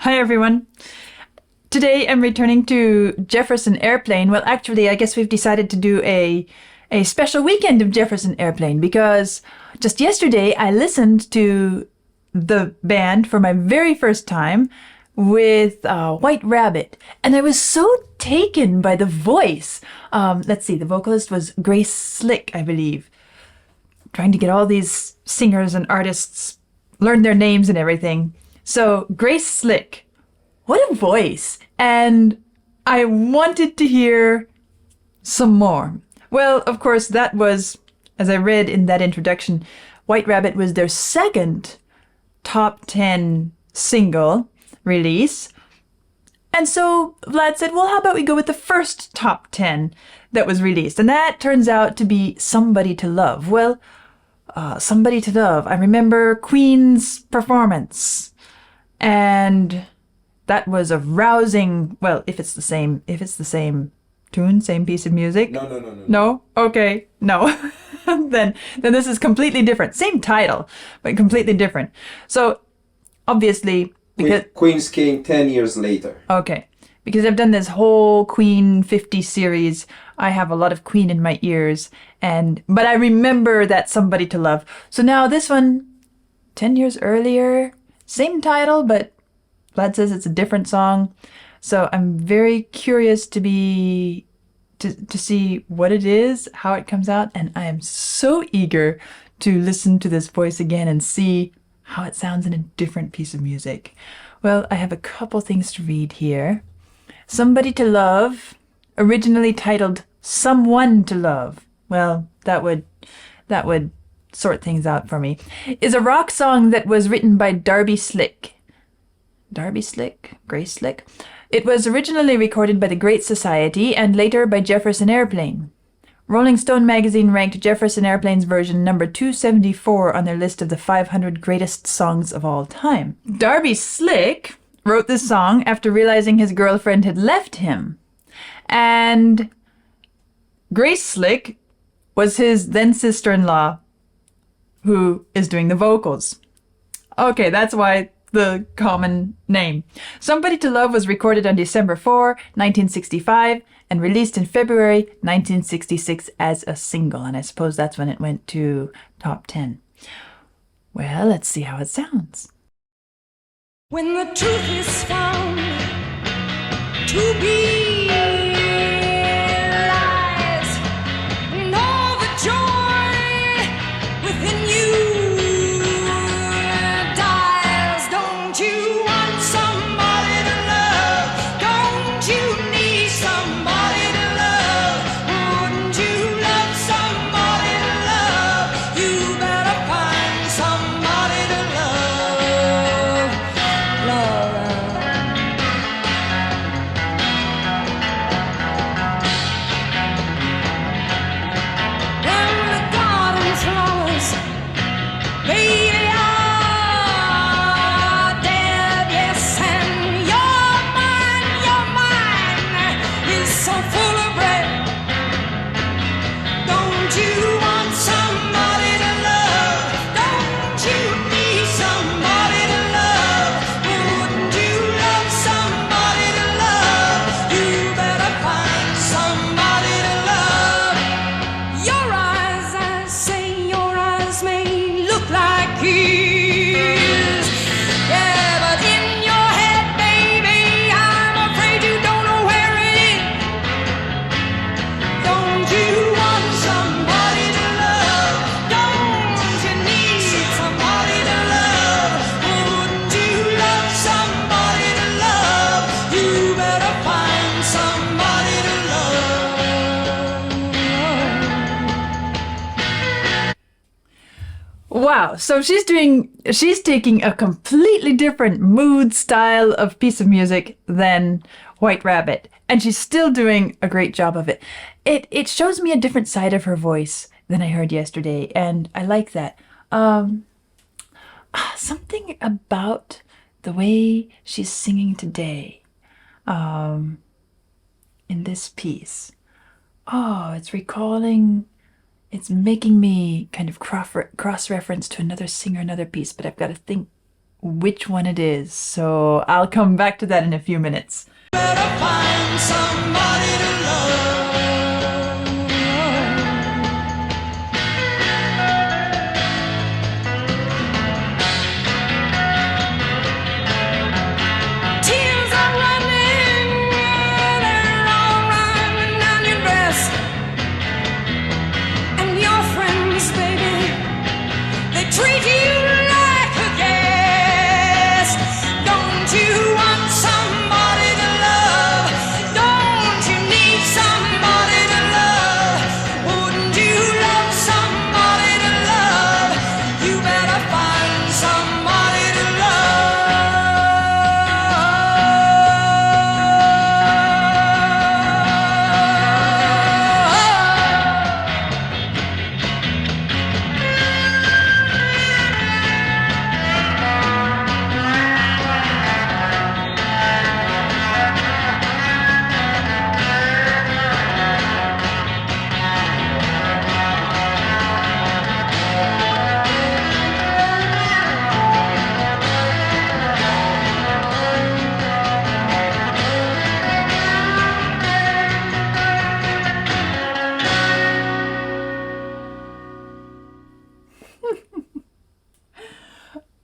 Hi everyone. Today I'm returning to Jefferson Airplane. Well, actually, I guess we've decided to do a special weekend of Jefferson Airplane because just yesterday I listened to the band for my very first time with White Rabbit, and I was so taken by the voice. Let's see, the vocalist was Grace Slick, I believe. Trying to get all these singers and artists, learn their names and everything. So Grace Slick, what a voice. And I wanted to hear some more. Well, of course, that was, as I read in that introduction, White Rabbit was their second top 10 single release. And so Vlad said, well, how about we go with the first top 10 that was released? And that turns out to be Somebody to Love. Well, Somebody to Love. I remember Queen's performance. And that was a rousing, well, if it's the same tune, same piece of music. No. No? Okay. No. then this is completely different. Same title, but completely different. So obviously, because Queen's King 10 years later. Okay. Because I've done this whole Queen 50 series, I have a lot of Queen in my ears, but I remember that Somebody to Love. So now this one, 10 years earlier, same title, but Vlad says it's a different song. So I'm very curious to see what it is, how it comes out, and I am so eager to listen to this voice again and see how it sounds in a different piece of music. Well, I have a couple things to read here. Somebody to Love, originally titled Someone to Love. Well, that would sort things out for me. Is a rock song that was written by Darby Slick. Darby Slick? Grace Slick? It was originally recorded by the Great Society and later by Jefferson Airplane. Rolling Stone magazine ranked Jefferson Airplane's version number 274 on their list of the 500 greatest songs of all time. Darby Slick wrote this song after realizing his girlfriend had left him. And Grace Slick was his then sister-in-law, who is doing the vocals. Okay, that's why the common name. Somebody to Love was recorded on December 4, 1965, and released in February 1966 as a single. And I suppose that's when it went to top 10. Well, let's see how it sounds. When the truth is found to be lies, and all the joy within you dies. Don't you want somebody to love? Don't you need somebody to love? Wouldn't you love somebody to love? You better find somebody to love. Love. When the garden flowers, they are dead, yes, and your mind is so full of bread. Don't you want somebody to love? Don't you need somebody to love? Wouldn't you love somebody to love? You better find somebody to love. Your eyes, I say, your eyes may look like his. Yeah, but in your head, baby, I'm afraid you don't know where it is. Don't you want somebody to love? Don't you need somebody to love? Wouldn't you love somebody to love? You better find somebody to love. Wow, so she's taking a completely different mood style of piece of music than White Rabbit, and she's still doing a great job of it. It shows me a different side of her voice than I heard yesterday, and I like that. Something about the way she's singing today, in this piece. Oh, it's making me kind of cross-reference to another singer, another piece, but I've got to think which one it is. So I'll come back to that in a few minutes. Better find somebody to love. Tears are running, they're all running down your dress. And your friends, baby, they treat you like a guest. Don't you want somebody to love? Don't you need somebody to love? Wouldn't you love somebody to love? You better find somebody to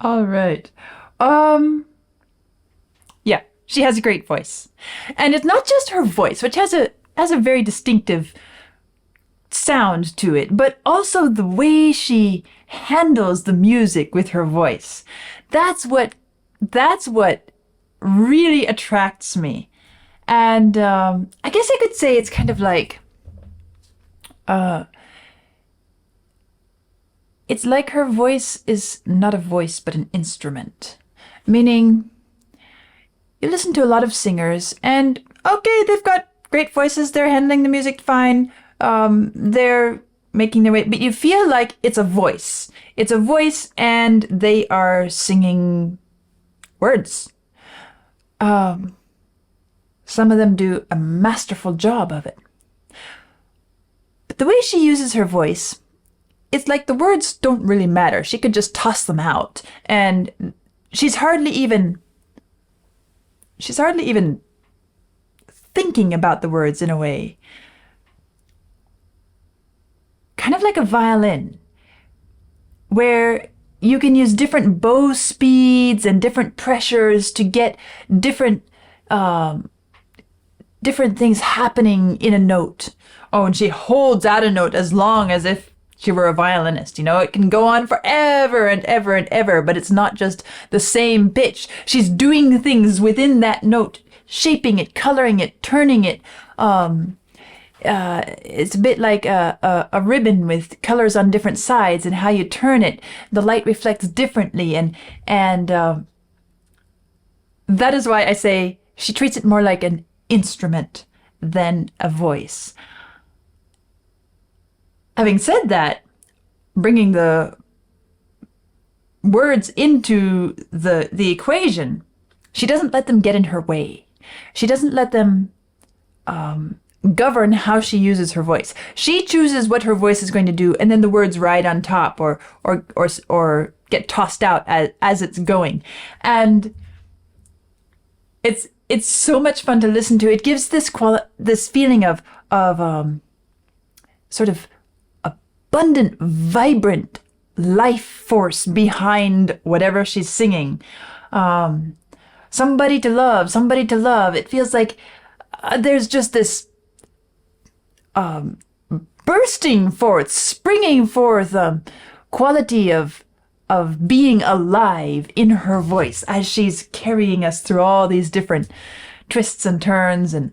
All right. Yeah, she has a great voice. And it's not just her voice, which has a very distinctive sound to it, but also the way she handles the music with her voice. That's what really attracts me. And I guess I could say it's kind of like it's like her voice is not a voice but an instrument. Meaning, you listen to a lot of singers and okay, they've got great voices, they're handling the music fine, they're making their way, but you feel like it's a voice. It's a voice and they are singing words. Some of them do a masterful job of it. But the way she uses her voice, it's like the words don't really matter. She could just toss them out. And she's hardly even thinking about the words in a way. Kind of like a violin, where you can use different bow speeds and different pressures to get different things happening in a note. Oh, and she holds out a note as long as if she were a violinist. You know, it can go on forever and ever and ever, but it's not just the same pitch. She's doing things within that note, shaping it, coloring it, turning it. It's a bit like a ribbon with colors on different sides, and how you turn it, the light reflects differently, and that is why I say she treats it more like an instrument than a voice. Having said that, bringing the words into the equation, she doesn't let them get in her way. She doesn't let them govern how she uses her voice. She chooses what her voice is going to do, and then the words ride on top or get tossed out as it's going. And it's so much fun to listen to. It gives this feeling of sort of abundant, vibrant life force behind whatever she's singing. Somebody to love, somebody to love. It feels like there's just this bursting forth, springing forth quality of being alive in her voice as she's carrying us through all these different twists and turns and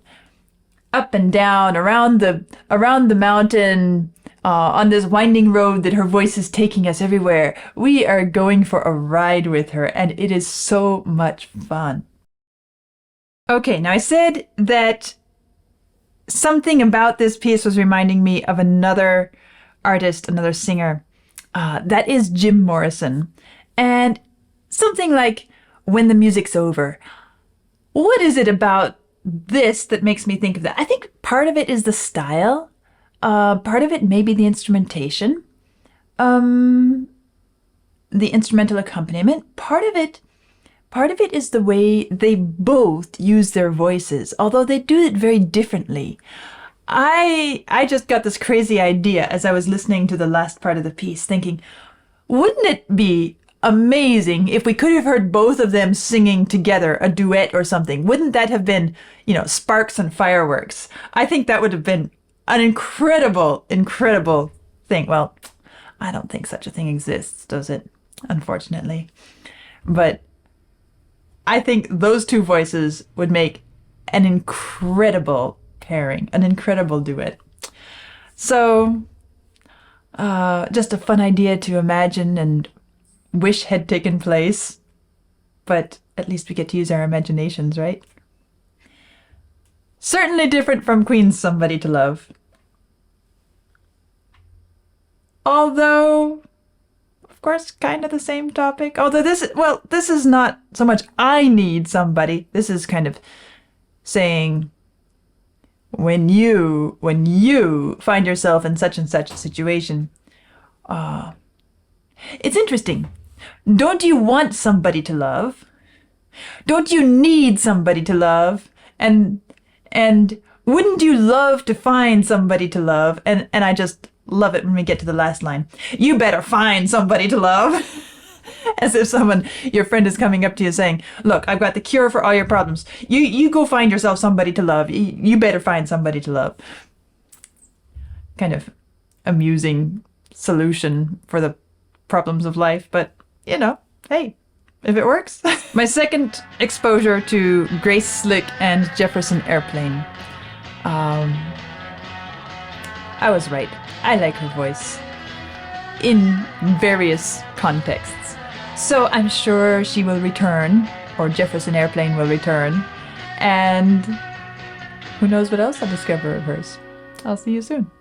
up and down around the mountain, on this winding road that her voice is taking us everywhere. We are going for a ride with her, and it is so much fun. Okay, now I said that something about this piece was reminding me of another artist, another singer. That is Jim Morrison. And something like When the Music's Over. What is it about this that makes me think of that? I think part of it is the style. Part of it may be the instrumentation. The instrumental accompaniment. Part of it part of it is the way they both use their voices, although they do it very differently. I just got this crazy idea as I was listening to the last part of the piece, thinking, wouldn't it be amazing if we could have heard both of them singing together, a duet or something? Wouldn't that have been, sparks and fireworks? I think that would have been an incredible, incredible thing. Well, I don't think such a thing exists, does it? Unfortunately. But I think those two voices would make an incredible pairing, an incredible duet. So, just a fun idea to imagine and wish had taken place. But at least we get to use our imaginations, right? Certainly different from Queen's Somebody to Love. Although, of course, kind of the same topic. Although this is not so much I need somebody. This is kind of saying when you find yourself in such and such a situation. It's interesting. Don't you want somebody to love? Don't you need somebody to love? And wouldn't you love to find somebody to love? And I just love it when we get to the last line. You better find somebody to love. As if your friend is coming up to you saying, look, I've got the cure for all your problems. You go find yourself somebody to love. You better find somebody to love. Kind of amusing solution for the problems of life. But, hey, if it works. My second exposure to Grace Slick and Jefferson Airplane. I was right. I like her voice in various contexts. So I'm sure she will return, or Jefferson Airplane will return, and who knows what else I'll discover of hers. I'll see you soon.